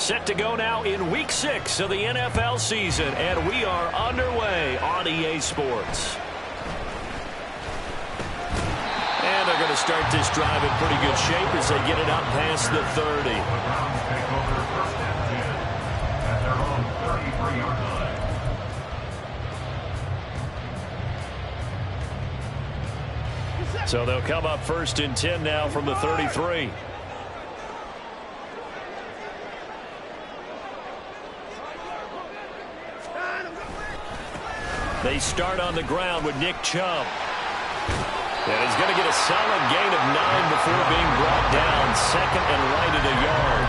Set to go now in Week 6 of the NFL season, and we are underway on EA Sports. And they're going to start this drive in pretty good shape as they get it up past the 30. So they'll come up 1st and 10 now from the 33. They start on the ground with Nick Chubb. And he's going to get a solid gain of 9 before being brought down. 2nd and right at a yard.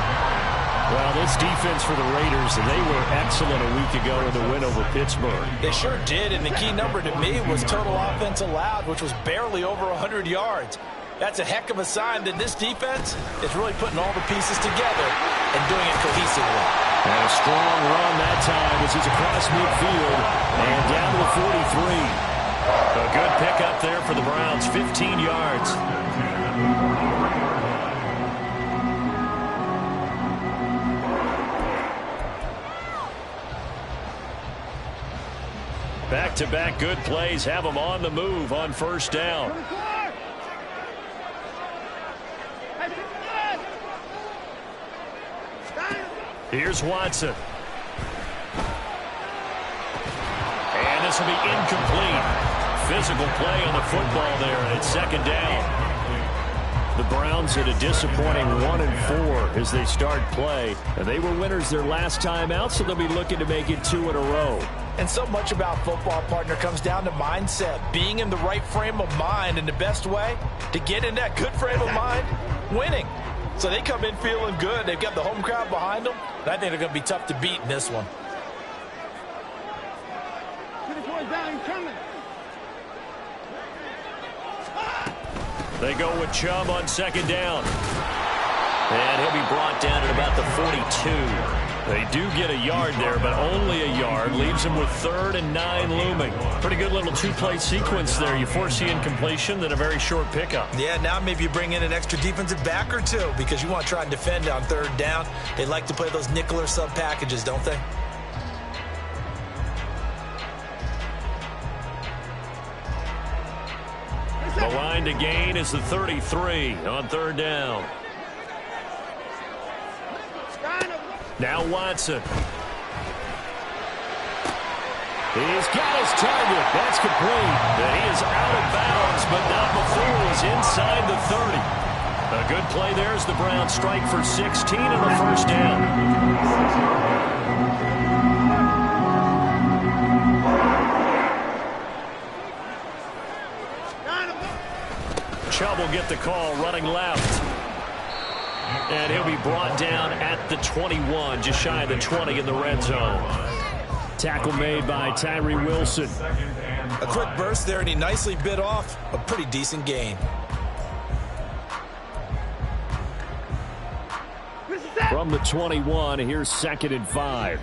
Well, this defense for the Raiders, they were excellent a week ago in the win over Pittsburgh. They sure did, and the key number to me was total offense allowed, which was barely over 100 yards. That's a heck of a sign that this defense is really putting all the pieces together and doing it cohesively. And a strong run that time as he's across midfield and down to the 43. A good pickup there for the Browns, 15 yards. Back-to-back good plays have them on the move on 1st down. Here's Watson. And this will be incomplete. Physical play on the football there, and it's 2nd down. The Browns at a disappointing 1-4 as they start play. And they were winners their last time out, so they'll be looking to make it 2 in a row. And so much about football, partner, comes down to mindset. Being in the right frame of mind, and the best way to get in that good frame of mind, winning. So they come in feeling good. They've got the home crowd behind them. And I think they're going to be tough to beat in this one. They go with Chubb on 2nd down. And he'll be brought down at about the 42. They do get a yard there, but only a yard. Leaves them with 3rd and 9 looming. Pretty good little 2-play sequence there. You force the incompletion, then a very short pickup. Yeah, now maybe you bring in an extra defensive back or two because you want to try and defend on 3rd down. They like to play those nickel or sub packages, don't they? The line to gain is the 33 on 3rd down. Now Watson. He's got his target. That's complete. And he is out of bounds, but not before he's inside the 30. A good play there as the Browns strike for 16 on the 1st down. Chubb will get the call running left. And he'll be brought down at the 21, just shy of the 20 in the red zone. Tackle made by Tyree Wilson. A quick burst there, and he nicely bit off a pretty decent gain. From the 21, here's 2nd and 5.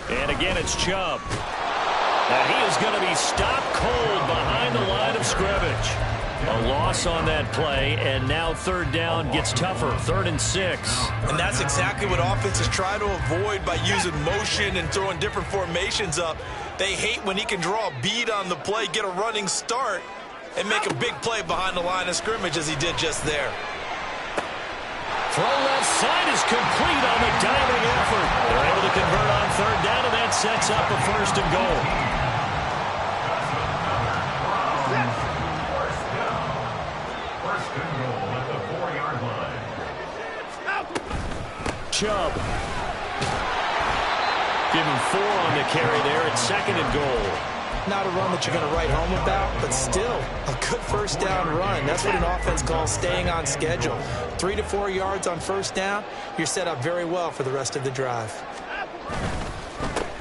And again, it's Chubb. And he is going to be stopped cold behind the line of scrimmage. A loss on that play, and now 3rd down gets tougher, 3rd and 6. And that's exactly what offenses try to avoid by using motion and throwing different formations up. They hate when he can draw a bead on the play, get a running start, and make a big play behind the line of scrimmage as he did just there. Throw left side is complete on the diving effort. They're able to convert on 3rd down, and that sets up a 1st and goal. Chubb. Give him 4 on the carry there at 2nd and goal. Not a run that you're going to write home about, but still a good 1st down run. That's what an offense calls staying on schedule. 3 to 4 yards on 1st down, you're set up very well for the rest of the drive.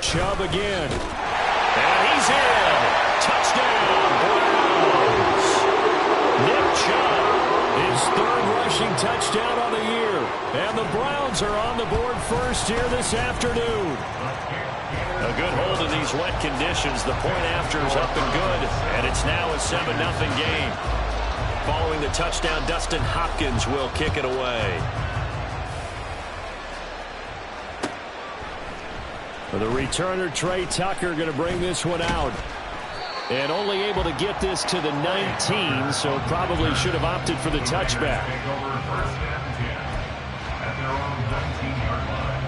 Chubb again. And he's in. Touchdown, Browns. Nick Chubb His third rushing touchdown on the year. And the Browns are on the board first here this afternoon. A good hold in these wet conditions. The point after is up and good. And it's now a 7-0 game. Following the touchdown, Dustin Hopkins will kick it away. The returner, Trey Tucker, going to bring this one out. And only able to get this to the 19, so probably should have opted for the touchback. At their own 19-yard line.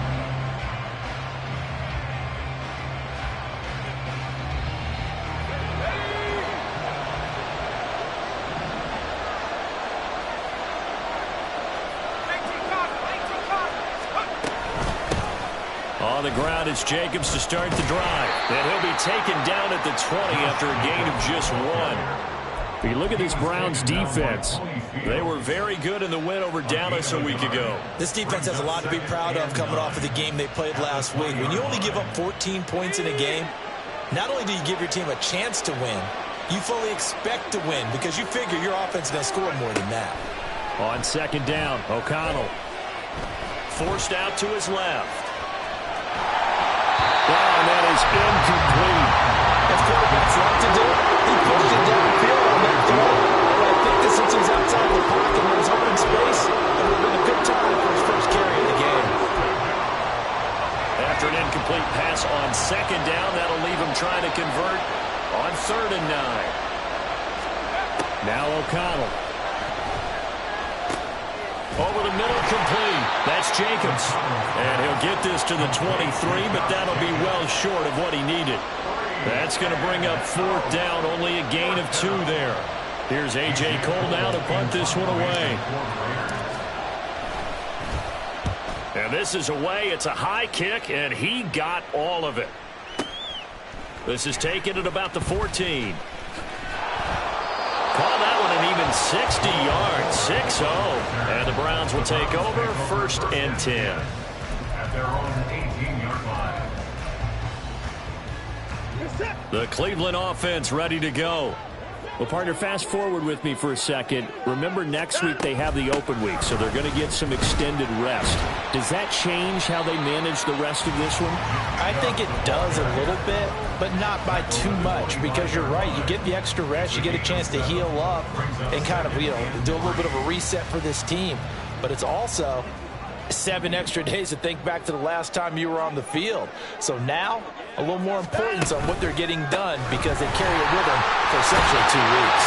On the ground, it's Jacobs to start the drive. And he'll be taken down at the 20 after a gain of just 1. If you look at this Browns defense, they were very good in the win over Dallas a week ago. This defense has a lot to be proud of coming off of the game they played last week. When you only give up 14 points in a game, not only do you give your team a chance to win, you fully expect to win because you figure your offense is going to score more than that. On second down, O'Connell forced out to his left. And that is incomplete. As quarterbacks like to do, he pushed it downfield on that throw. But I think that since he's outside the pocket and there's open space, it would have been a good time for his first carry of the game. After an incomplete pass on second down, that'll leave him trying to convert on 3rd and 9. Now O'Connell. Over the middle, complete. That's Jacobs. And he'll get this to the 23, but that'll be well short of what he needed. That's going to bring up 4th down, only a gain of 2 there. Here's A.J. Cole now to punt this one away. And this is away. It's a high kick, and he got all of it. This is taken at about the 14. Call that one an even 60 yards, 6-0. And the Browns will take over 1st and 10. At their own 18-yard line. The Cleveland offense ready to go. Well, partner, fast forward with me for a second. Remember, next week they have the open week, so they're going to get some extended rest. Does that change how they manage the rest of this one? I think it does a little bit, but not by too much, because you're right. You get the extra rest, you get a chance to heal up and kind of, do a little bit of a reset for this team. But it's also 7 extra days to think back to the last time you were on the field. So now, a little more importance on what they're getting done because they carry it with them for essentially 2 weeks.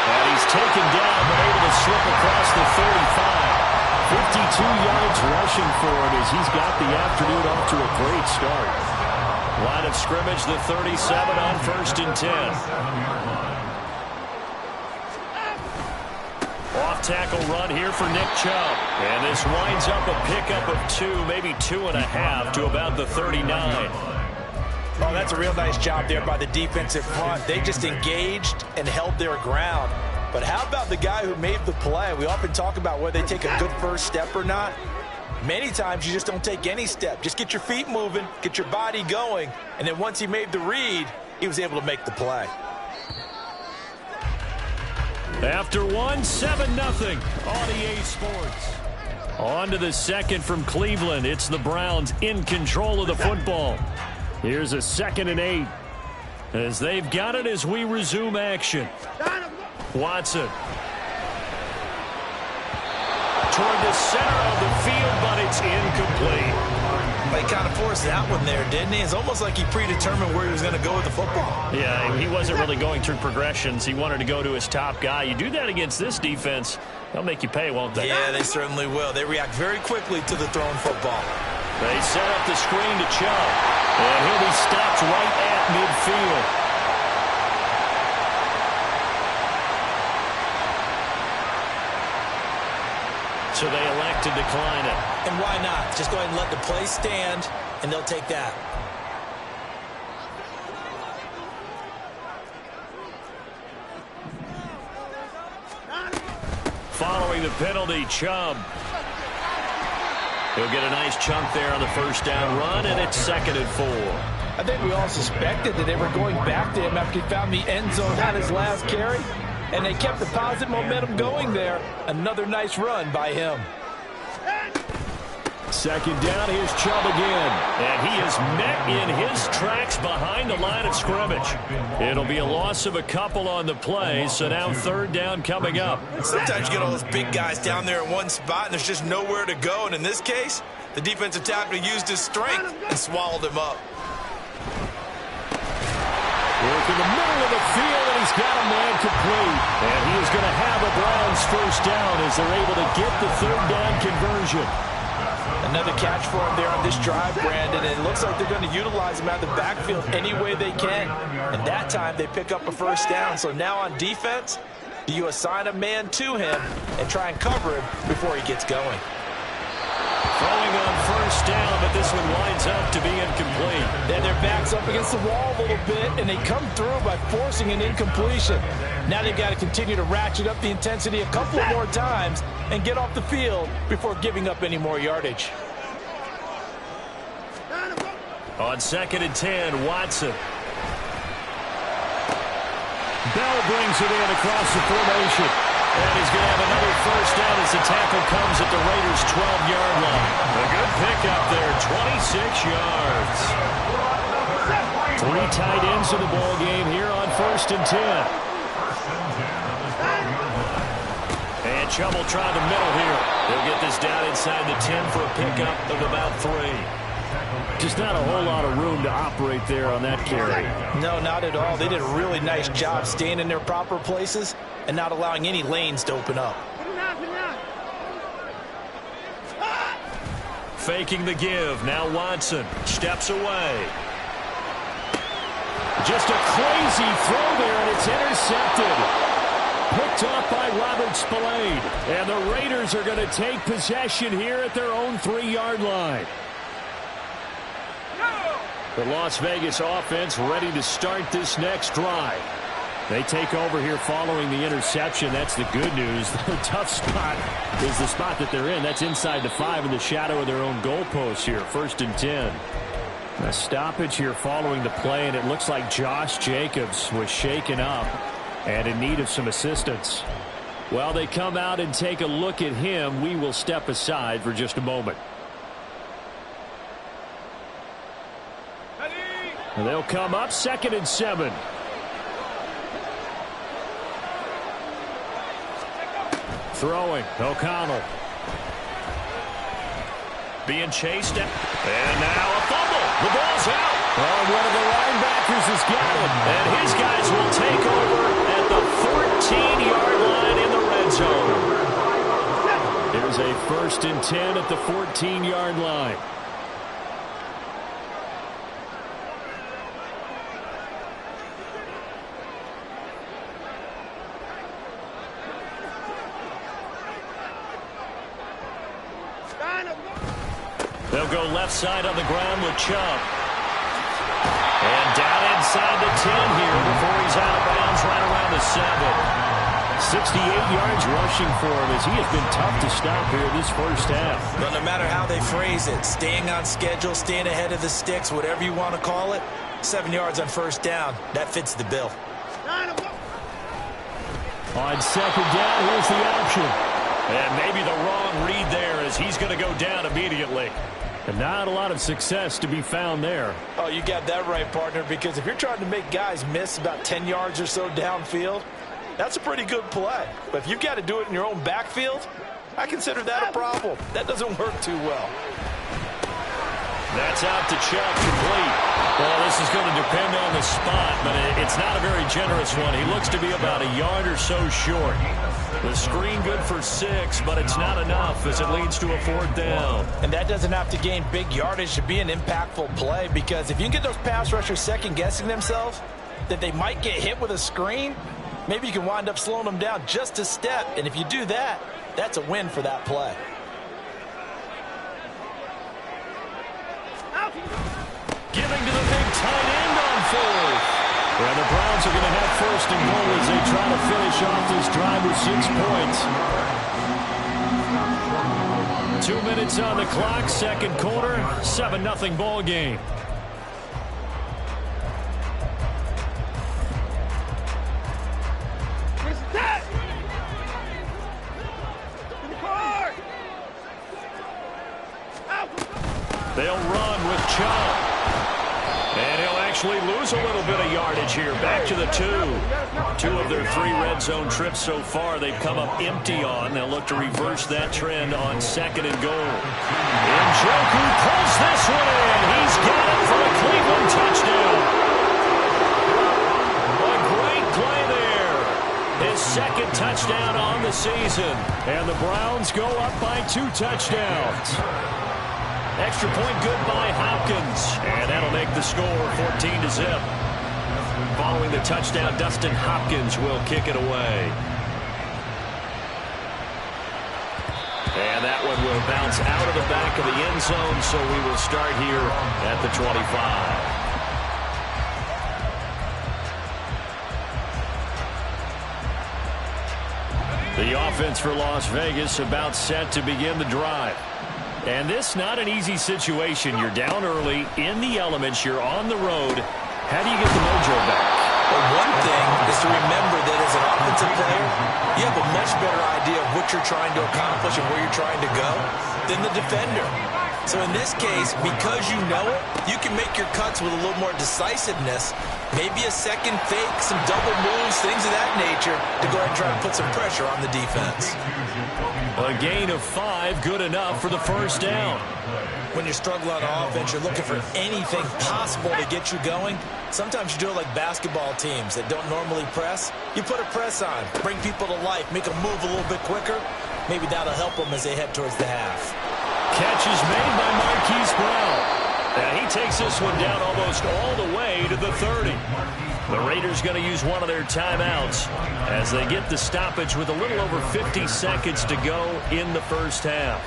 And he's taken down, but able to slip across the 35. 52 yards rushing for him as he's got the afternoon off to a great start. Line of scrimmage, the 37 on 1st and 10. Off-tackle run here for Nick Chubb. And this winds up a pickup of 2, maybe 2.5 to about the 39. Oh, that's a real nice job there by the defensive front. They just engaged and held their ground. But how about the guy who made the play? We often talk about whether they take a good first step or not. Many times you just don't take any step. Just get your feet moving, get your body going, and then once he made the read, he was able to make the play. After 1, 7-0 on EA Sports. On to the second from Cleveland. It's the Browns in control of the football. Here's a 2nd and 8. As they've got it as we resume action. Watson. Toward the center of the field, but it's incomplete. He kind of forced that one there, didn't he? It's almost like he predetermined where he was going to go with the football. Yeah, he wasn't really going through progressions. He wanted to go to his top guy. You do that against this defense, they'll make you pay, won't they? Yeah, they certainly will. They react very quickly to the thrown football. They set up the screen to Chubb, and he'll be stopped right at midfield. So they elect to decline it. And why not? Just go ahead and let the play stand, and they'll take that. Following the penalty, Chubb. He'll get a nice chunk there on the first down run, and it's 2nd and 4. I think we all suspected that they were going back to him after he found the end zone on his last carry. and they kept the positive momentum going there. Another nice run by him. Second down, here's Chubb again. And he is met in his tracks behind the line of scrimmage. It'll be a loss of a couple on the play, so now third down coming up. Sometimes you get all those big guys down there in one spot, and there's just nowhere to go. And in this case, the defensive tackle used his strength and swallowed him up. Work in the middle of the field, and he's got a man complete. And he is going to have a Browns first down as they're able to get the third down conversion. Another catch for him there on this drive, Brandon, and it looks like they're going to utilize him out of the backfield any way they can. And that time they pick up a first down. So now on defense, do you assign a man to him and try and cover him before he gets going? Throwing on first down, but this one winds up to be incomplete. Then their back's up against the wall a little bit, and they come through by forcing an incompletion. Now they've got to continue to ratchet up the intensity a couple of more times and get off the field before giving up any more yardage. On 2nd and 10, Watson. Bell brings it in across the formation. And he's going to have another first down as the tackle comes at the Raiders' 12-yard line. A good pickup there, 26 yards. 3 tight ends in the ball game here on 1st and 10. And Chubb will try the middle here. He'll get this down inside the 10 for a pickup of about 3. Just not a whole lot of room to operate there on that carry. No, not at all. They did a really nice job staying in their proper places and not allowing any lanes to open up. Faking the give. Now Watson steps away. Just a crazy throw there, and it's intercepted. Picked off by Robert Spillane. And the Raiders are going to take possession here at their own 3-yard line. The Las Vegas offense ready to start this next drive. They take over here following the interception. That's the good news. The tough spot is the spot that they're in. That's inside the 5 in the shadow of their own goalpost here. 1st and 10. A stoppage here following the play, and it looks like Josh Jacobs was shaken up and in need of some assistance. While they come out and take a look at him, we will step aside for just a moment. And they'll come up 2nd and 7. Throwing, O'Connell. Being chased at, and now a fumble. The ball's out. Oh, one of the linebackers has got it. And his guys will take over at the 14-yard line in the red zone. Here's a 1st and 10 at the 14-yard line. They'll go left side on the ground with Chubb. And down inside the 10 here before he's out of bounds right around the 7. 68 yards rushing for him as he has been tough to stop here this first half. But no matter how they phrase it, staying on schedule, staying ahead of the sticks, whatever you want to call it, 7 yards on first down, that fits the bill. On 2nd down, here's the option. And maybe the wrong read there as he's going to go down immediately. And not a lot of success to be found there. Oh, you got that right, partner, because if you're trying to make guys miss about 10 yards or so downfield, that's a pretty good play. But if you've got to do it in your own backfield, I consider that a problem. That doesn't work too well. That's out to Chubb, complete. Well, this is going to depend on the spot, but it's not a very generous one. He looks to be about a yard or so short. The screen good for 6, but it's not enough as it leads to a 4th down. And that doesn't have to gain big yardage to be an impactful play, because if you can get those pass rushers second-guessing themselves that they might get hit with a screen, maybe you can wind up slowing them down just a step. And if you do that, that's a win for that play. Giving to the big tight end on 4th. And the Browns are going to have 1st and goal as they try to finish off this drive with 6 points. 2 minutes on the clock, 2nd quarter, 7-0 ball game. Chubb. And he'll actually lose a little bit of yardage here. Back to the 2. 2 of their 3 red zone trips so far they've come up empty on. They'll look to reverse that trend on 2nd and goal. Njoku pulls this one in. He's got it for a Cleveland touchdown. A great play there. His 2nd touchdown on the season. And the Browns go up by 2 touchdowns. Extra point good by Hopkins. And that'll make the score 14-0. Following the touchdown, Dustin Hopkins will kick it away. And that one will bounce out of the back of the end zone, so we will start here at the 25. The offense for Las Vegas about set to begin the drive. And this not an easy situation. You're down early, in the elements, you're on the road. How do you get the mojo back? Well, one thing is to remember that as an offensive player, you have a much better idea of what you're trying to accomplish and where you're trying to go than the defender. So in this case, because you know it, you can make your cuts with a little more decisiveness. Maybe a second fake, some double moves, things of that nature to go ahead and try to put some pressure on the defense. A gain of 5, good enough for the first down. When you struggle on offense, you're looking for anything possible to get you going. Sometimes you do it like basketball teams that don't normally press. You put a press on, bring people to life, make them move a little bit quicker. Maybe that'll help them as they head towards the half. Catch is made by Marquise Brown. And he takes this one down almost all the way to the 30. The Raiders going to use one of their timeouts as they get the stoppage with a little over 50 seconds to go in the first half.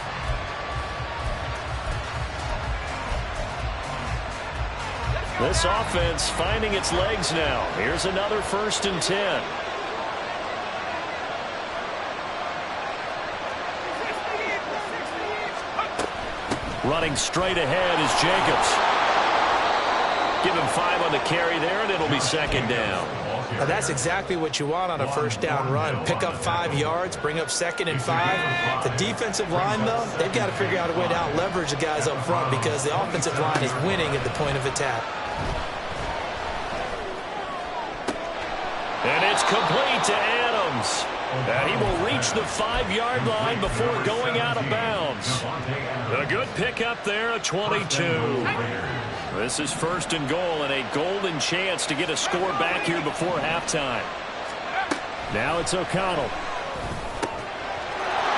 This offense finding its legs now. Here's another 1st and 10. Running straight ahead is Jacobs. Give him 5 on the carry there, and it'll be 2nd down. Now that's exactly what you want on a first down run. Pick up 5 yards, bring up 2nd and 5. The defensive line, though, they've got to figure out a way to out-leverage the guys up front because the offensive line is winning at the point of attack. And it's complete to Adams. And he will reach the 5-yard line before going out of bounds. A good pickup there, a 22. This is 1st and goal and a golden chance to get a score back here before halftime. Now it's O'Connell.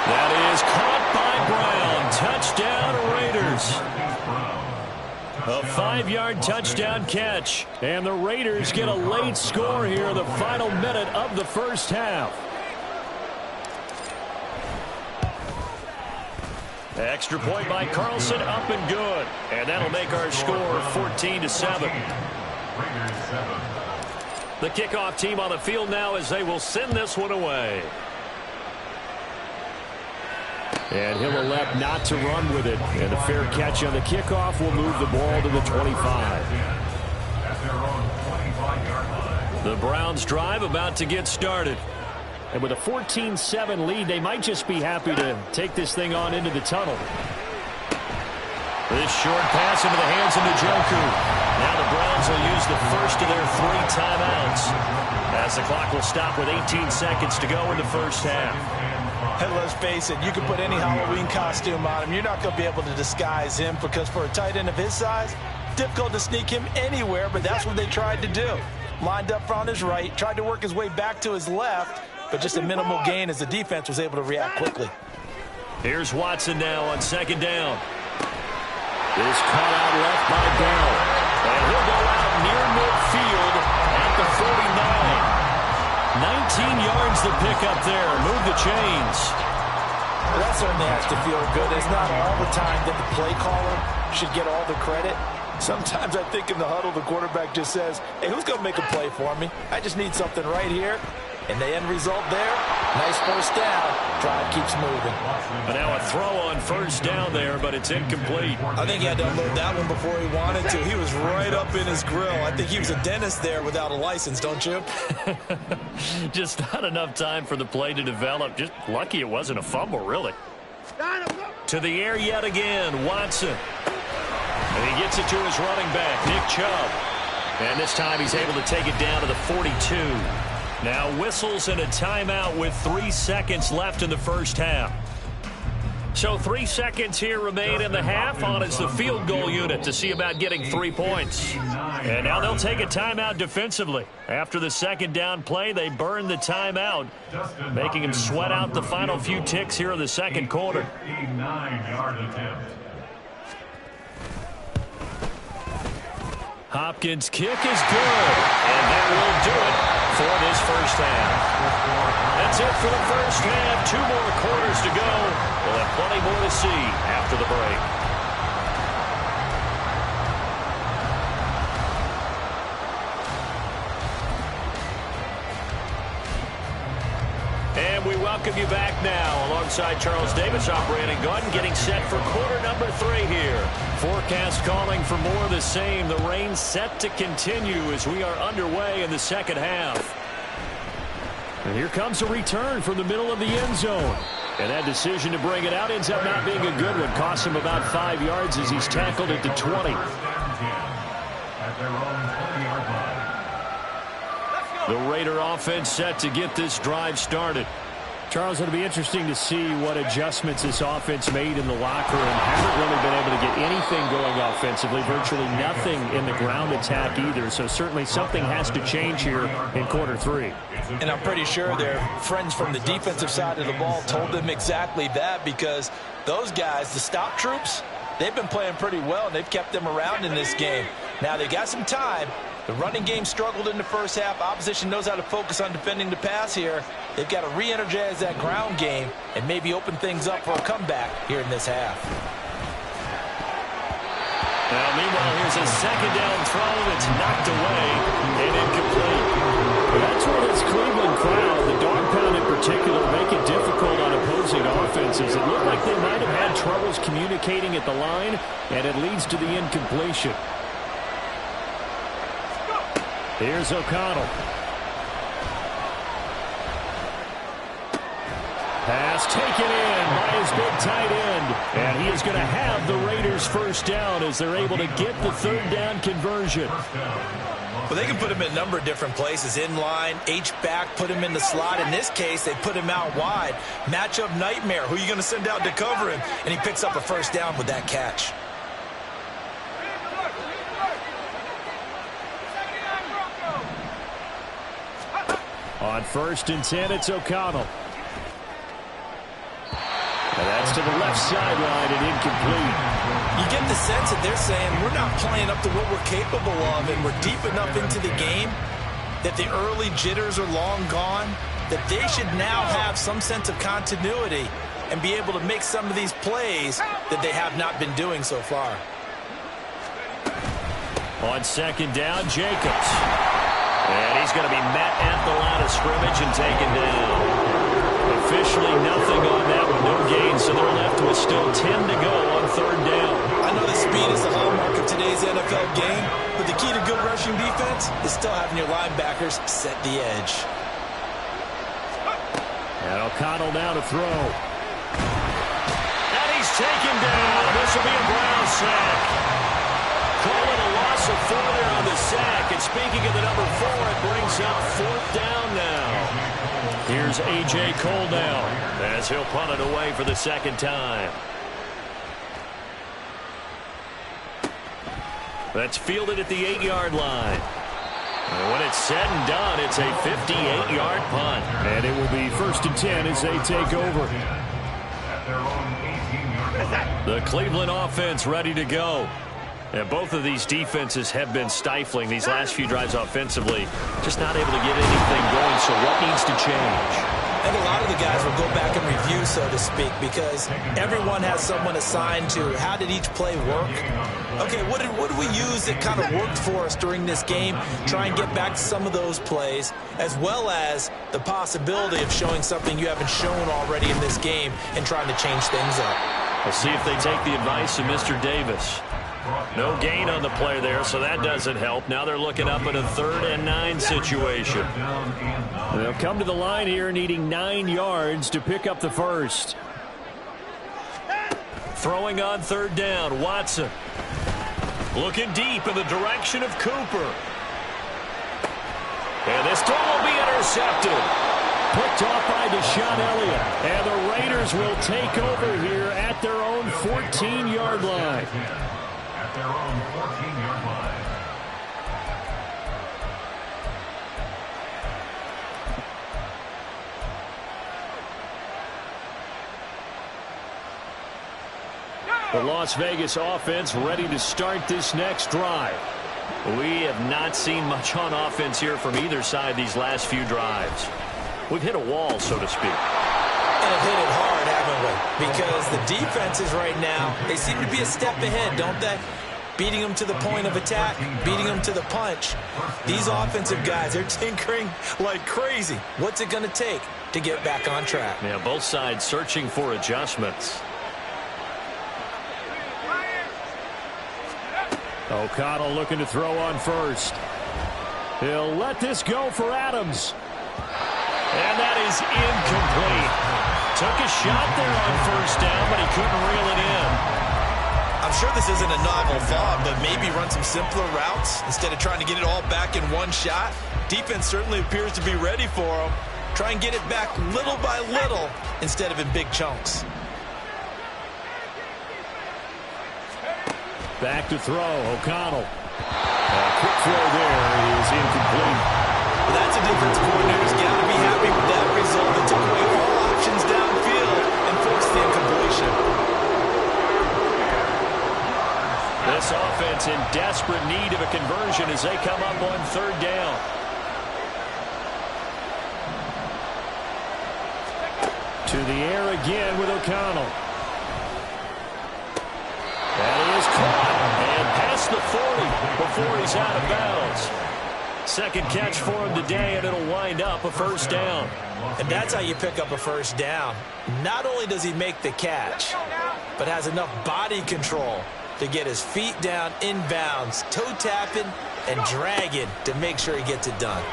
That is caught by Brown. Touchdown Raiders. A 5-yard touchdown catch. And the Raiders get a late score here in the final minute of the first half. Extra point by Carlson, up and good. And that'll make our score 14-7. The kickoff team on the field now as they will send this one away. And he'll elect not to run with it. And a fair catch on the kickoff will move the ball to the 25. The Browns drive about to get started. And with a 14-7 lead, they might just be happy to take this thing on into the tunnel. This short pass into the hands of Njoku. Now the Browns will use the first of their 3 timeouts as the clock will stop with 18 seconds to go in the first half. And let's face it, you can put any Halloween costume on him. You're not going to be able to disguise him because for a tight end of his size, difficult to sneak him anywhere, but that's what they tried to do. Lined up on his right, tried to work his way back to his left, but just a minimal gain as the defense was able to react quickly. Here's Watson now on 2nd down. This cut out left by Bell. And he'll go out near midfield at the 49. 19 yards to pick up there. Move the chains. Well, that certainly has to feel good. It's not all the time that the play caller should get all the credit. Sometimes I think in the huddle, the quarterback just says, hey, who's going to make a play for me? I just need something right here. And the end result there, nice first down. Drive keeps moving. But now a throw on first down there, but it's incomplete. I think he had to unload that one before he wanted to. He was right up in his grill. I think he was a dentist there without a license, don't you? Just not enough time for the play to develop. Just lucky it wasn't a fumble, really. To the air yet again, Watson. And he gets it to his running back, Nick Chubb. And this time he's able to take it down to the 42. Now whistles and a timeout with 3 seconds left in the first half. So 3 seconds here remain in the half on as the field goal unit to see about getting 3 points. And now they'll take a timeout defensively. After the second down play, they burn the timeout, making him sweat out the final few ticks here in the second quarter. 59-yard attempt. Hopkins' kick is good, and that will do it for this first half. That's it for the first half. 2 more quarters to go. We'll have plenty more to see after the break. And we welcome you back now alongside Charles Davis, operating gun, getting set for quarter number 3 here. Forecast calling for more of the same. The rain set to continue as we are underway in the second half. And here comes a return from the middle of the end zone. And that decision to bring it out ends up not being a good one. Costs him about 5 yards as he's tackled at the 20. At their own 20-yard line. The Raider offense set to get this drive started. Charles, it'll be interesting to see what adjustments this offense made in the locker room. Haven't really been able to get anything going offensively, virtually nothing in the ground attack either. So certainly something has to change here in quarter 3. And I'm pretty sure their friends from the defensive side of the ball told them exactly that, because those guys, the stop troops, they've been playing pretty well, and they've kept them around in this game. Now they got some time. The running game struggled in the first half. Opposition knows how to focus on defending the pass here. They've got to re-energize that ground game and maybe open things up for a comeback here in this half. Now, meanwhile, here's a second down throw that's knocked away and incomplete. That's where this Cleveland crowd, the dog pound in particular, make it difficult on opposing offenses. It looked like they might have had troubles communicating at the line, and it leads to the incompletion. Here's O'Connell. Pass taken in by his big tight end. And he is going to have the Raiders first down as they're able to get the third down conversion. Well, they can put him in a number of different places. In line, H-back, put him in the slot. In this case, they put him out wide. Matchup nightmare. Who are you going to send out to cover him? And he picks up a first down with that catch. On 1st and 10, it's O'Connell. And that's to the left sideline and incomplete. You get the sense that they're saying we're not playing up to what we're capable of, and we're deep enough into the game that the early jitters are long gone, that they should now have some sense of continuity and be able to make some of these plays that they have not been doing so far. On second down, Jacobs. And he's going to be met at the line of scrimmage and taken down. Officially nothing on that with no gain, so they're left with still 10 to go on third down. I know that speed is the hallmark of today's NFL game, but the key to good rushing defense is still having your linebackers set the edge. And O'Connell now to throw. And he's taken down. This will be a Brown sack. Call it a loss of 4 there on the sack. And speaking of the number 4, it brings up 4th down now. Here's A.J. Cole now as he'll punt it away for the second time. That's fielded at the 8-yard line. And when it's said and done, it's a 58-yard punt. And it will be 1st and 10 as they take over. At their own 18-yard line. The Cleveland offense ready to go. And both of these defenses have been stifling these last few drives offensively. Just not able to get anything going, so what needs to change? I think a lot of the guys will go back and review, so to speak, because everyone has someone assigned to how did each play work. Okay, what did we use that kind of worked for us during this game? Try and get back to some of those plays, as well as the possibility of showing something you haven't shown already in this game and trying to change things up. We'll see if they take the advice of Mr. Davis. No gain on the play there, so that doesn't help. Now they're looking up at a 3rd and 9 situation. They'll come to the line here needing 9 yards to pick up the first. Throwing on 3rd down, Watson. Looking deep in the direction of Cooper. And this throw will be intercepted. Picked off by Deshaun Elliott. And the Raiders will take over here at their own 14-yard line. At their own 14-yard line. The Las Vegas offense ready to start this next drive. We have not seen much on offense here from either side these last few drives. We've hit a wall, so to speak. And have hit it hard, haven't we? Because the defenses right now, they seem to be a step ahead, don't they? Beating them to the point of attack, beating them to the punch. These offensive guys, they're tinkering like crazy. What's it going to take to get back on track? Yeah, both sides searching for adjustments. O'Connell looking to throw on first. He'll let this go for Adams. And that is incomplete. Took a shot there on first down, but he couldn't reel it in. I'm sure this isn't a novel thought, but maybe run some simpler routes instead of trying to get it all back in one shot. Defense certainly appears to be ready for him. Try and get it back little by little instead of in big chunks. Back to throw, O'Connell. Quick throw there is incomplete. Well, that's a defense coordinator's got to be happy with that result. They took away all options downfield and forced the incompletion. This offense in desperate need of a conversion as they come up on third down. To the air again with O'Connell. That is caught and past the 40 before he's out of bounds. Second catch for him today, and it'll wind up a first down. And that's how you pick up a first down. Not only does he make the catch, but has enough body control to get his feet down inbounds, toe tapping and dragging to make sure he gets it done.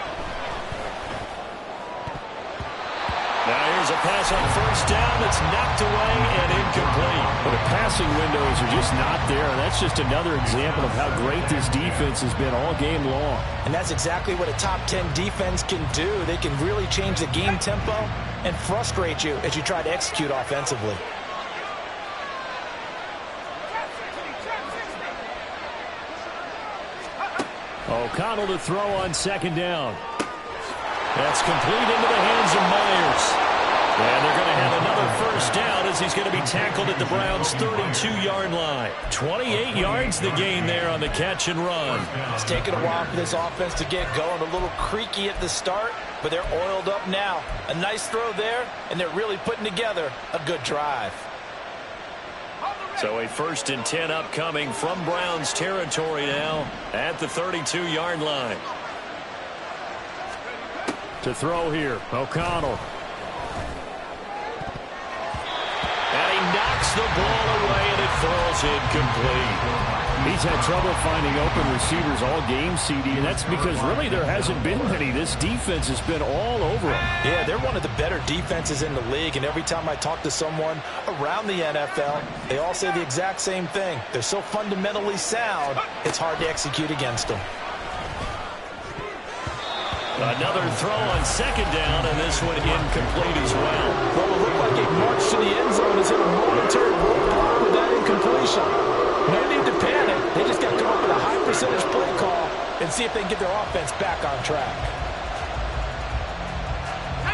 Now here's a pass on first down that's knocked away and incomplete. But the passing windows are just not there. That's just another example of how great this defense has been all game long. And that's exactly what a top 10 defense can do. They can really change the game tempo and frustrate you as you try to execute offensively. O'Connell to throw on second down. That's complete into the hands of Myers. And they're going to have another first down as he's going to be tackled at the Browns' 32-yard line. 28 yards the gain there on the catch and run. It's taken a while for this offense to get going. A little creaky at the start, but they're oiled up now. A nice throw there, and they're really putting together a good drive. So a 1st and 10 upcoming from Browns territory now at the 32-yard line. To throw here, O'Connell. And he knocks the ball away, and it falls incomplete. He's had trouble finding open receivers all game, CD, and that's because really there hasn't been many. This defense has been all over them. Yeah, they're one of the better defenses in the league, and every time I talk to someone around the NFL, they all say the exact same thing. They're so fundamentally sound, it's hard to execute against them. Another throw on second down, and this one incomplete as well. Well, it looked like a march to the end zone has hit a momentary roadblock with that incompletion. No need to panic. They just got to come up with a high percentage play call and see if they can get their offense back on track.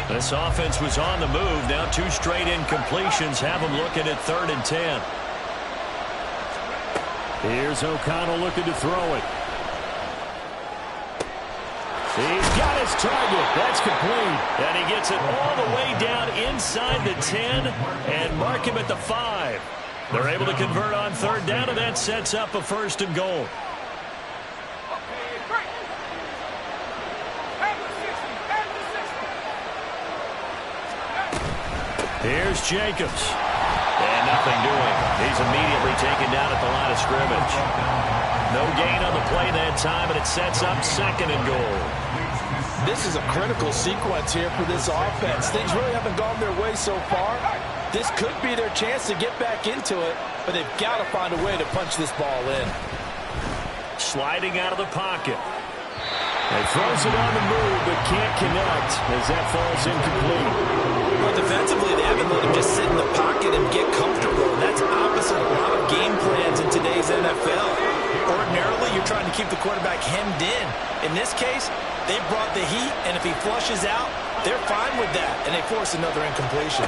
This offense was on the move. Now 2 straight incompletions have them looking at 3rd and 10. Here's O'Connell looking to throw it. He's got his target. That's complete. And he gets it all the way down inside the 10 and mark him at the 5. They're able to convert on 3rd down, and that sets up a 1st and goal. Here's Jacobs. And nothing doing. He's immediately taken down at the line of scrimmage. No gain on the play that time, and it sets up 2nd and goal. This is a critical sequence here for this offense. Things really haven't gone their way so far. This could be their chance to get back into it, but they've got to find a way to punch this ball in. sliding out of the pocket. He throws it on the move, but can't connect as that falls incomplete. Well, defensively, they haven't let him just sit in the pocket and get comfortable. And that's opposite a lot of game plans in today's NFL. Ordinarily, you're trying to keep the quarterback hemmed in. In this case, they brought the heat, and if he flushes out, they're fine with that, and they force another incompletion.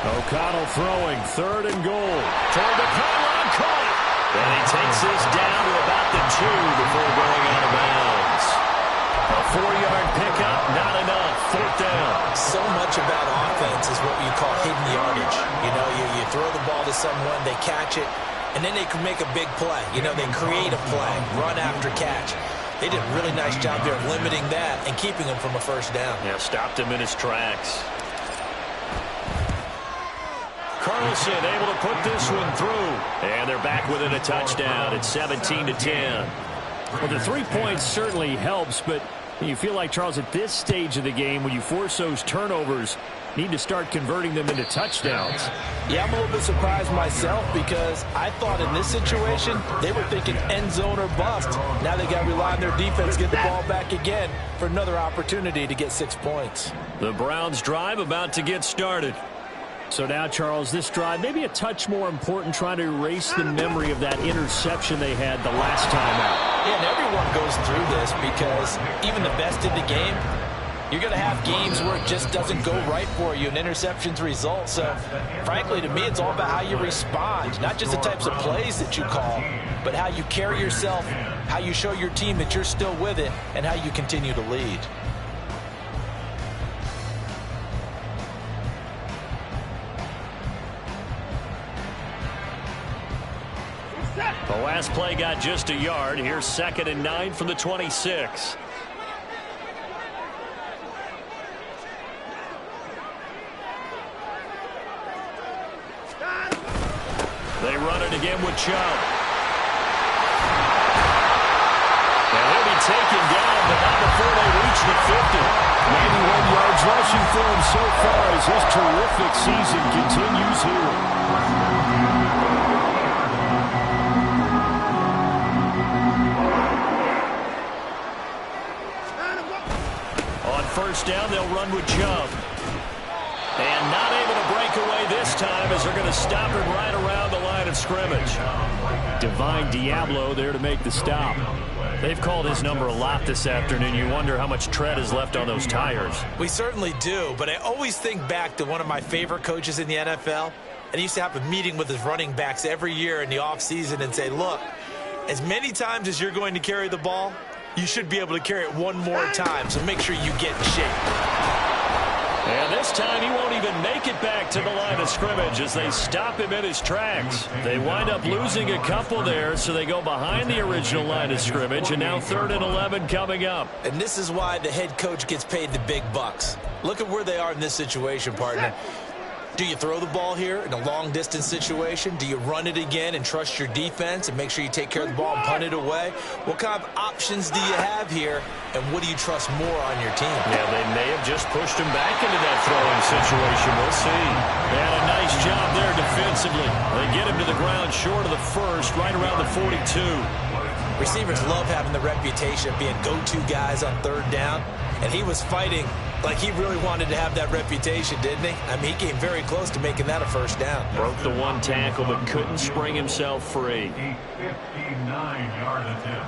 O'Connell throwing, 3rd and goal. Toward the pylon, caught. And he takes this down to about the 2 before going out of bounds. A 4-yard pickup, not enough. 4th down. So much about offense is what you call hidden yardage. You know, you throw the ball to someone, they catch it, and then they can make a big play. You know, they create a play, run after catch. They did a really nice job there of limiting that and keeping him from a 1st down. Yeah, stopped him in his tracks. Carlson able to put this one through. And they're back within a touchdown. It's 17-10. Well, the 3 points certainly helps, but you feel like, Charles, at this stage of the game, when you force those turnovers, need to start converting them into touchdowns. Yeah, I'm a little bit surprised myself because I thought in this situation they were thinking end zone or bust. Now they got to rely on their defense to get the ball back again for another opportunity to get 6 points. The Browns drive about to get started. So now, Charles, this drive maybe a touch more important, trying to erase the memory of that interception they had the last time out. Yeah, and everyone goes through this because even the best in the game, you're going to have games where it just doesn't go right for you and interceptions result. So, frankly, to me, it's all about how you respond, not just the types of plays that you call, but how you carry yourself, how you show your team that you're still with it, and how you continue to lead. The last play got just a yard. Here's 2nd and 9 from the 26. They run it again with Chubb. And he'll be taken down, but not before they reach the 50. 91 yards rushing for him so far as his terrific season continues here. On 1st down, they'll run with Chubb. And not able to break away this time as they're going to stop him right around the line of scrimmage. Divine Diablo there to make the stop. They've called his number a lot this afternoon. You wonder how much tread is left on those tires. We certainly do, but I always think back to one of my favorite coaches in the NFL. And he used to have a meeting with his running backs every year in the offseason and say, look, as many times as you're going to carry the ball, you should be able to carry it one more time, so make sure you get in shape. And this time he won't even make it back to the line of scrimmage as they stop him in his tracks. They wind up losing a couple there, so they go behind the original line of scrimmage, and now 3rd and 11 coming up. And this is why the head coach gets paid the big bucks. Look at where they are in this situation, partner. Do you throw the ball here in a long-distance situation? Do you run it again and trust your defense and make sure you take care of the ball and punt it away? What kind of options do you have here, and what do you trust more on your team? Yeah, they may have just pushed him back into that throwing situation. We'll see. They had a nice job there defensively. They get him to the ground short of the 1st, right around the 42. Receivers love having the reputation of being go-to guys on 3rd down, and he was fighting like he really wanted to have that reputation, didn't he? I mean, he came very close to making that a 1st down. Broke the 1 tackle, but couldn't spring himself free. A 59-yard attempt.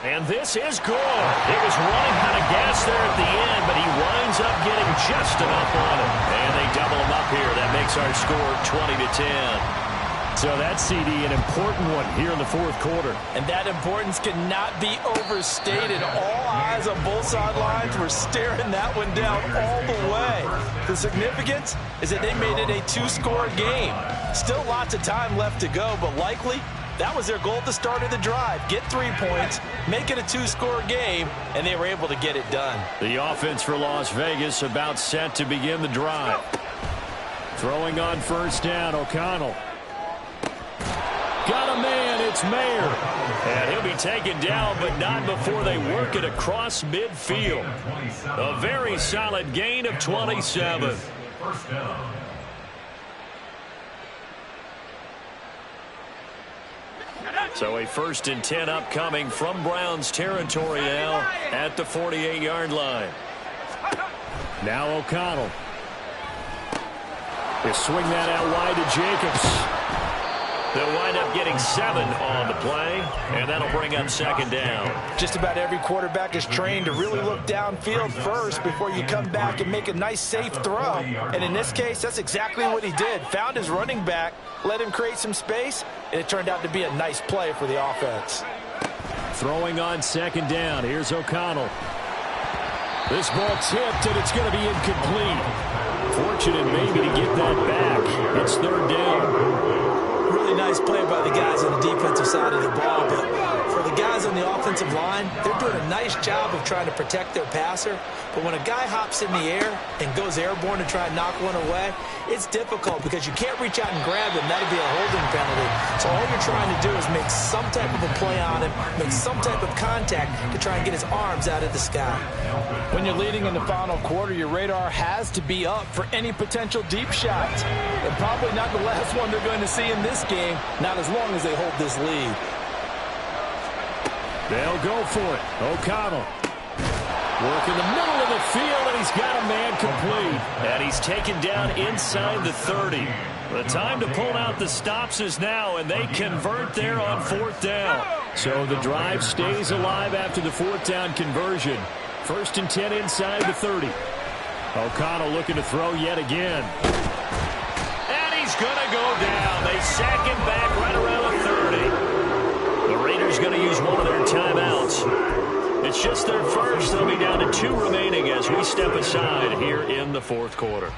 And this is good. It was running out of gas there at the end, but he winds up getting just enough on it. And they double him up here. That makes our score 20-10. So that CD, an important one here in the 4th quarter. And that importance cannot be overstated. All eyes on both sidelines were staring that one down all the way. The significance is that they made it a 2-score game. Still lots of time left to go, but likely that was their goal at the start of the drive. Get 3 points, make it a 2-score game, and they were able to get it done. The offense for Las Vegas about set to begin the drive. Throwing on 1st down, O'Connell. Got a man, it's Mayer. And he'll be taken down, but not before they work it across midfield. A very solid gain of 27. 1st down. So a 1st and 10 upcoming from Browns territory now at the 48-yard line. Now O'Connell. They swing that out wide to Jacobs. They'll wind up getting 7 on the play, and that'll bring up 2nd down. Just about every quarterback is trained to really look downfield first before you come back and make a nice, safe throw. And in this case, that's exactly what he did. Found his running back, let him create some space, and it turned out to be a nice play for the offense. Throwing on 2nd down. Here's O'Connell. This ball tipped, and it's going to be incomplete. Fortunate maybe to get that back. It's 3rd down. Really nice play by the guys on the defensive side of the ball, but for the guys on the offensive line, they're doing a nice job of trying to protect their passer. But when a guy hops in the air and goes airborne to try and knock one away, it's difficult because you can't reach out and grab him. That'd be a holding penalty. So all you're trying to do is make some type of a play on him, make some type of contact to try and get his arms out of the sky. When you're leading in the final quarter, your radar has to be up for any potential deep shots. And probably not the last one they're going to see in this game, not as long as they hold this lead. They'll go for it. O'Connell. Work in the middle of the field, and he's got a man complete. And he's taken down inside the 30. The time to pull out the stops is now, and they convert there on 4th down. So the drive stays alive after the 4th down conversion. 1st and 10 inside the 30. O'Connell looking to throw yet again. And he's going to go down. They sack him back right around the 30. The Raiders going to use one of their timeouts. It's just their first. They'll be down to 2 remaining as we step aside here in the 4th quarter.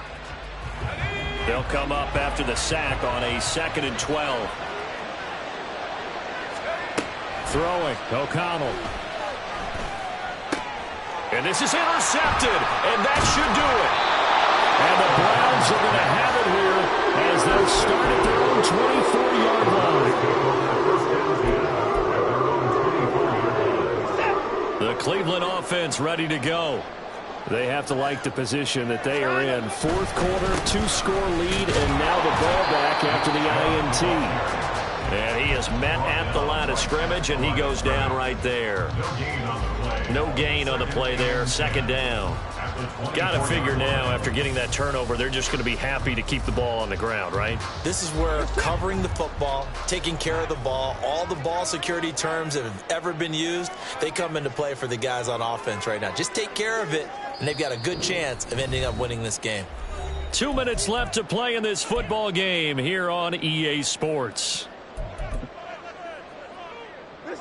They'll come up after the sack on a 2nd and 12. Throwing. O'Connell. And this is intercepted, and that should do it. And the Browns are going to have it here as they'll start at their own 24-yard line. The Cleveland offense ready to go. They have to like the position that they are in. 4th quarter, 2-score lead, and now the ball back after the INT. And he is met at the line of scrimmage, and he goes down right there. No gain on the play there. 2nd down. Got to figure now, after getting that turnover, they're just going to be happy to keep the ball on the ground, right? This is where covering the football, taking care of the ball, all the ball security terms that have ever been used, they come into play for the guys on offense right now. Just take care of it, and they've got a good chance of ending up winning this game. 2 minutes left to play in this football game here on EA Sports.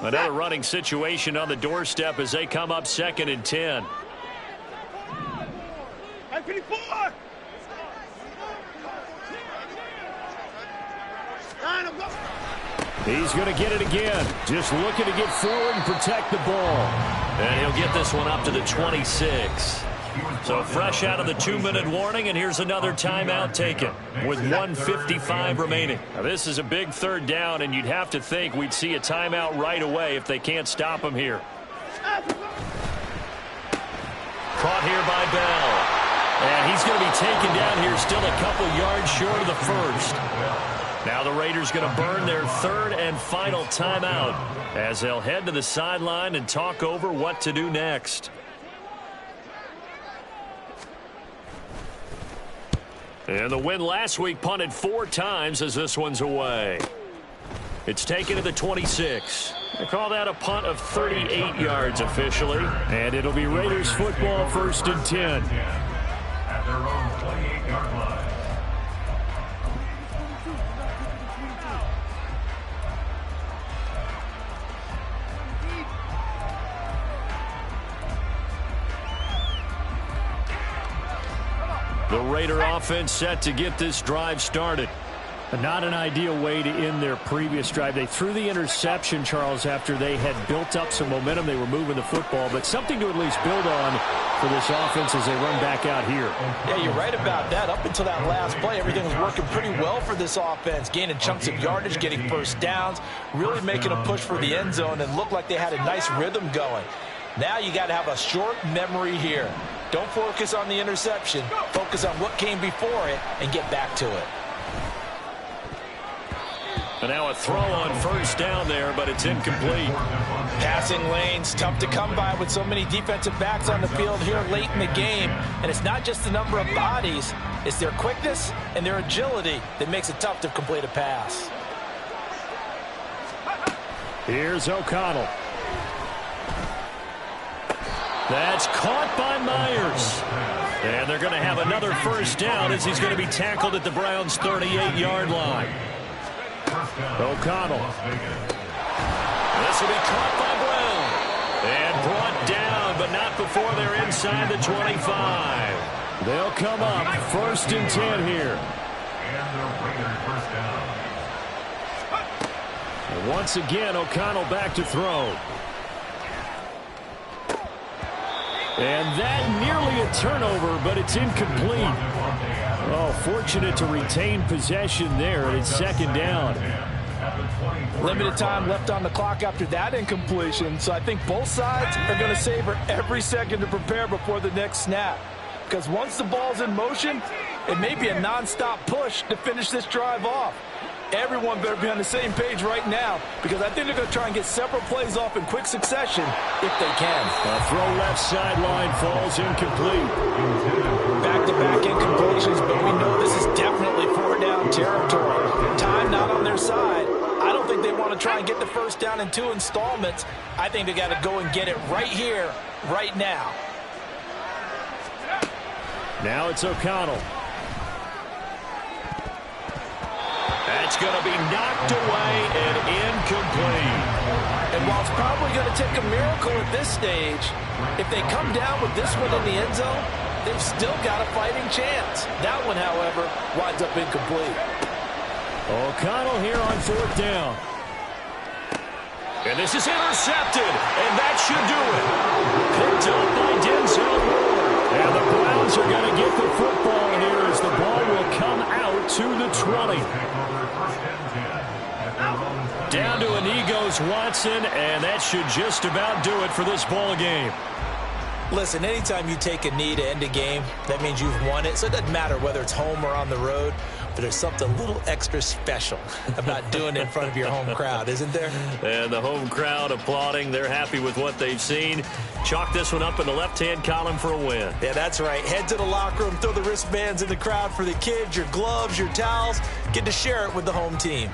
Another running situation on the doorstep as they come up 2nd and 10. He's going to get it again. Just looking to get forward and protect the ball. And he'll get this one up to the 26. So fresh out of the 2-minute warning, and here's another timeout taken with 1:55 remaining. Now, this is a big 3rd down, and you'd have to think we'd see a timeout right away if they can't stop him here. Caught here by Bell. And he's going to be taken down here still a couple yards short of the 1st. Now the Raiders going to burn their 3rd and final timeout as they'll head to the sideline and talk over what to do next. And the win last week punted 4 times as this one's away. It's taken to the 26. They call that a punt of 38 yards officially. And it'll be Raiders football 1st and 10. At their own 28-yard line. The Raider offense set to get this drive started. Not an ideal way to end their previous drive. They threw the interception, Charles, after they had built up some momentum. They were moving the football, but something to at least build on for this offense as they run back out here. Yeah, you're right about that. Up until that last play, everything was working pretty well for this offense, gaining chunks of yardage, getting 1st downs, really making a push for the end zone, and looked like they had a nice rhythm going. Now you got to have a short memory here. Don't focus on the interception. Focus on what came before it and get back to it. And now a throw on first down there, but it's incomplete. Passing lanes, tough to come by with so many defensive backs on the field here late in the game. And it's not just the number of bodies, it's their quickness and their agility that makes it tough to complete a pass. Here's O'Connell. That's caught by Myers. And they're going to have another first down as he's going to be tackled at the Browns' 38-yard line. O'Connell. This will be caught by Brown. And brought down, but not before they're inside the 25. They'll come up 1st and 10 here. And once again, O'Connell back to throw. And that nearly a turnover, but it's incomplete. Oh, fortunate to retain possession there, and it's 2nd down. Limited time left on the clock after that incompletion, so I think both sides are going to savor every second to prepare before the next snap. Because once the ball's in motion, it may be a nonstop push to finish this drive off. Everyone better be on the same page right now, because I think they're going to try and get several plays off in quick succession if they can. A throw left sideline falls incomplete. Back-to-back incompletions, but we know this is definitely 4-down territory. Time not on their side. I don't think they want to try and get the first down in 2 installments. I think they got to go and get it right here, right now. Now it's O'Connell. That's going to be knocked away and incomplete. And while it's probably going to take a miracle at this stage, if they come down with this one in the end zone, they've still got a fighting chance. That one, however, winds up incomplete. O'Connell here on 4th down. And this is intercepted, and that should do it. Picked up by Denzel Ward. And the Browns are going to get the football here as the ball will come out to the 20. Down to Anigos Watson, and that should just about do it for this ball game. Listen, anytime you take a knee to end a game, that means you've won it. So it doesn't matter whether it's home or on the road, but there's something a little extra special about doing it in front of your home crowd, isn't there? And the home crowd applauding. They're happy with what they've seen. Chalk this one up in the left-hand column for a win. Yeah, that's right. Head to the locker room, throw the wristbands in the crowd for the kids, your gloves, your towels. Get to share it with the home team.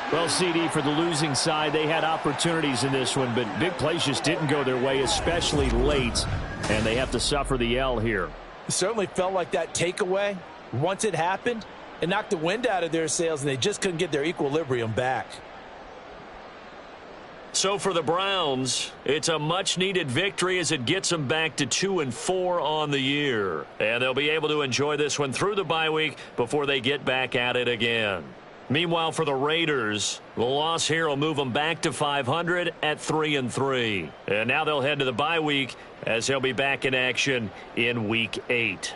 Well, CD, for the losing side, they had opportunities in this one, but big plays just didn't go their way, especially late, and they have to suffer the L here. It certainly felt like that takeaway, once it happened, it knocked the wind out of their sails, and they just couldn't get their equilibrium back. So for the Browns, it's a much-needed victory as it gets them back to 2-4 on the year. And they'll be able to enjoy this one through the bye week before they get back at it again. Meanwhile, for the Raiders, the loss here will move them back to 500 at 3-3. And now they'll head to the bye week as they'll be back in action in Week 8.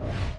line.